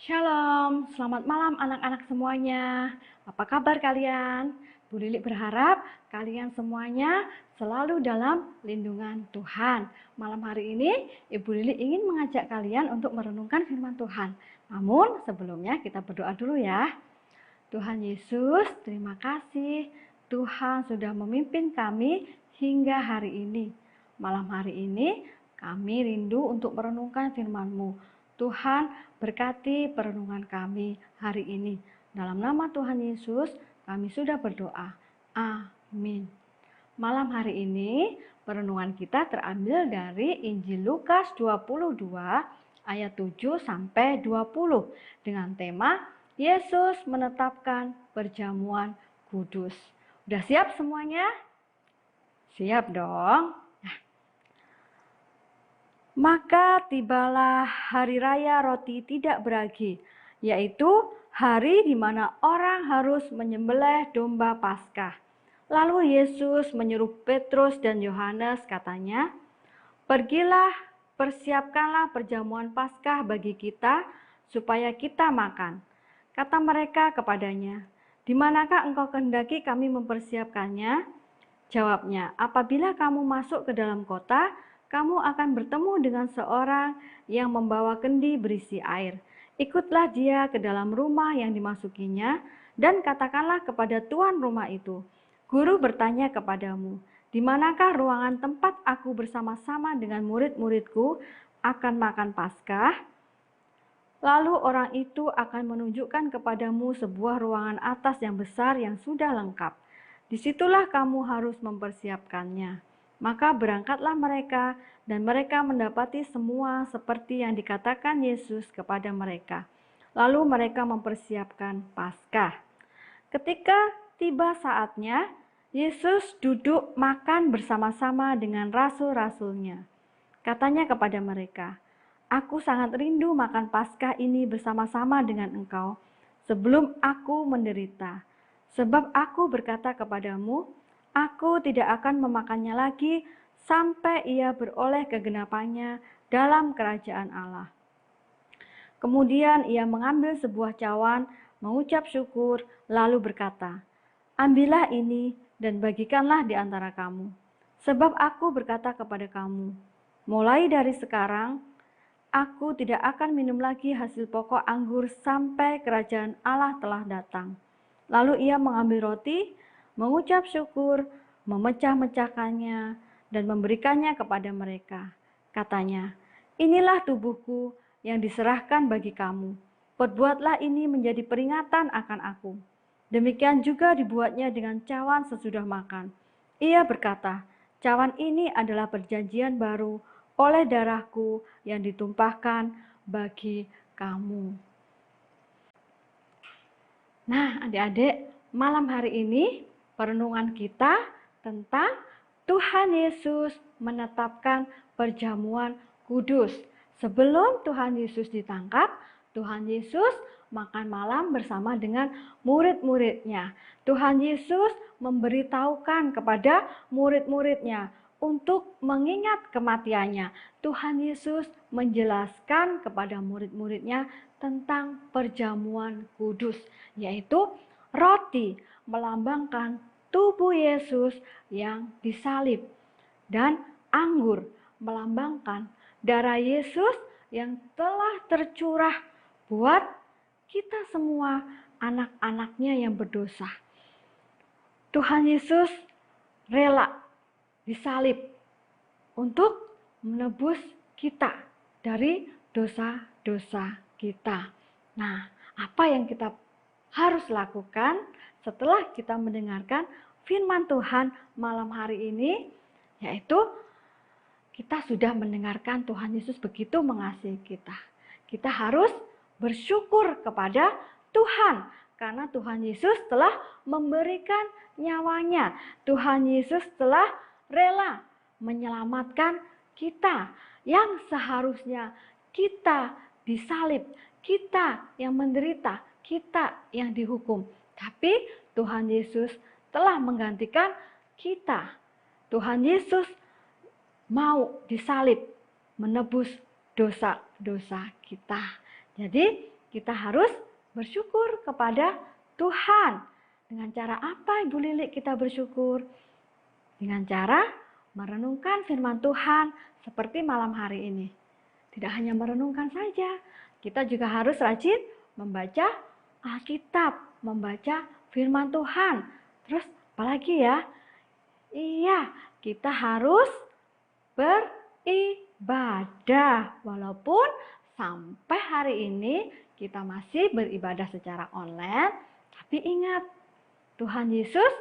Shalom, selamat malam anak-anak semuanya. Apa kabar kalian? Bu Lili berharap kalian semuanya selalu dalam lindungan Tuhan. Malam hari ini, Ibu Lili ingin mengajak kalian untuk merenungkan firman Tuhan. Namun sebelumnya kita berdoa dulu ya. Tuhan Yesus, terima kasih. Tuhan sudah memimpin kami hingga hari ini. Malam hari ini, kami rindu untuk merenungkan firman-Mu. Tuhan, berkati perenungan kami hari ini. Dalam nama Tuhan Yesus, kami sudah berdoa. Amin. Malam hari ini, perenungan kita terambil dari Injil Lukas 22 ayat 7 sampai 20 dengan tema Yesus menetapkan perjamuan kudus. Udah siap semuanya? Siap dong. Maka tibalah hari raya roti tidak beragi, yaitu hari di mana orang harus menyembelih domba Paskah. Lalu Yesus menyuruh Petrus dan Yohanes, katanya, "Pergilah, persiapkanlah perjamuan Paskah bagi kita, supaya kita makan." Kata mereka kepadanya, "Di manakah engkau kehendaki kami mempersiapkannya?" Jawabnya, "Apabila kamu masuk ke dalam kota, kamu akan bertemu dengan seorang yang membawa kendi berisi air. Ikutlah dia ke dalam rumah yang dimasukinya, dan katakanlah kepada tuan rumah itu, 'Guru bertanya kepadamu, di manakah ruangan tempat aku bersama-sama dengan murid-muridku akan makan Paskah?' Lalu orang itu akan menunjukkan kepadamu sebuah ruangan atas yang besar yang sudah lengkap. Disitulah kamu harus mempersiapkannya." Maka berangkatlah mereka, dan mereka mendapati semua seperti yang dikatakan Yesus kepada mereka. Lalu mereka mempersiapkan Paskah. Ketika tiba saatnya, Yesus duduk makan bersama-sama dengan rasul-rasulnya. Katanya kepada mereka, "Aku sangat rindu makan Paskah ini bersama-sama dengan engkau sebelum aku menderita. Sebab aku berkata kepadamu, aku tidak akan memakannya lagi sampai ia beroleh kegenapannya dalam kerajaan Allah." Kemudian ia mengambil sebuah cawan, mengucap syukur, lalu berkata, "Ambillah ini dan bagikanlah di antara kamu. Sebab aku berkata kepada kamu, mulai dari sekarang, aku tidak akan minum lagi hasil pokok anggur sampai kerajaan Allah telah datang." Lalu ia mengambil roti, mengucap syukur, memecah-mecahkannya, dan memberikannya kepada mereka. Katanya, "Inilah tubuhku yang diserahkan bagi kamu. Perbuatlah ini menjadi peringatan akan aku." Demikian juga dibuatnya dengan cawan sesudah makan. Ia berkata, "Cawan ini adalah perjanjian baru oleh darahku yang ditumpahkan bagi kamu." Nah, adik-adik, malam hari ini perenungan kita tentang Tuhan Yesus menetapkan perjamuan kudus. Sebelum Tuhan Yesus ditangkap, Tuhan Yesus makan malam bersama dengan murid-muridnya. Tuhan Yesus memberitahukan kepada murid-muridnya untuk mengingat kematiannya. Tuhan Yesus menjelaskan kepada murid-muridnya tentang perjamuan kudus, yaitu roti melambangkan tubuh Yesus yang disalib, dan anggur melambangkan darah Yesus yang telah tercurah buat kita semua anak-anaknya yang berdosa. Tuhan Yesus rela disalib untuk menebus kita dari dosa-dosa kita. Nah, apa yang kita harus lakukan setelah kita mendengarkan firman Tuhan malam hari ini? Yaitu kita sudah mendengarkan Tuhan Yesus begitu mengasihi kita. Kita harus bersyukur kepada Tuhan karena Tuhan Yesus telah memberikan nyawanya. Tuhan Yesus telah rela menyelamatkan kita yang seharusnya kita disalib, kita yang menderita, kita yang dihukum. Tapi Tuhan Yesus telah menggantikan kita. Tuhan Yesus mau disalib menebus dosa-dosa kita. Jadi kita harus bersyukur kepada Tuhan. Dengan cara apa Ibu Lilik kita bersyukur? Dengan cara merenungkan firman Tuhan seperti malam hari ini. Tidak hanya merenungkan saja, kita juga harus rajin membaca Alkitab, membaca firman Tuhan. Terus apalagi ya? Iya, kita harus beribadah. Walaupun sampai hari ini kita masih beribadah secara online, tapi ingat, Tuhan Yesus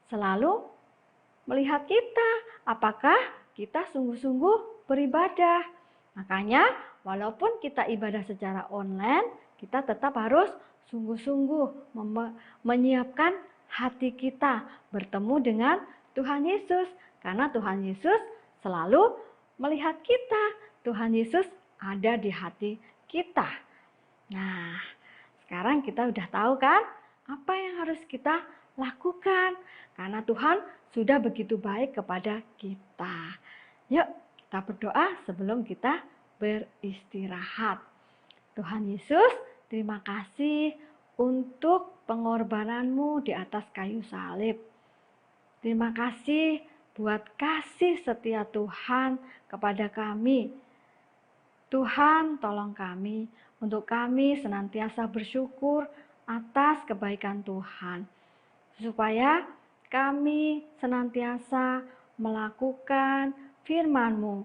selalu melihat kita, apakah kita sungguh-sungguh beribadah. Makanya, walaupun kita ibadah secara online, kita tetap harus sungguh-sungguh menyiapkan hati kita bertemu dengan Tuhan Yesus. Karena Tuhan Yesus selalu melihat kita. Tuhan Yesus ada di hati kita. Nah, sekarang kita udah tahu kan apa yang harus kita lakukan. Karena Tuhan sudah begitu baik kepada kita. Yuk kita berdoa sebelum kita beristirahat. Tuhan Yesus, terima kasih untuk pengorbananmu di atas kayu salib. Terima kasih buat kasih setia Tuhan kepada kami. Tuhan, tolong kami untuk kami senantiasa bersyukur atas kebaikan Tuhan, supaya kami senantiasa melakukan firman-Mu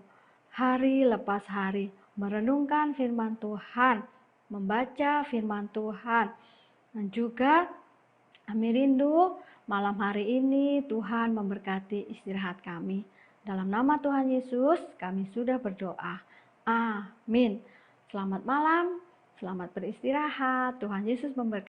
hari lepas hari, merenungkan firman Tuhan, membaca firman Tuhan, dan juga kami rindu malam hari ini Tuhan memberkati istirahat kami. Dalam nama Tuhan Yesus kami sudah berdoa. Amin. Selamat malam, selamat beristirahat. Tuhan Yesus memberkati.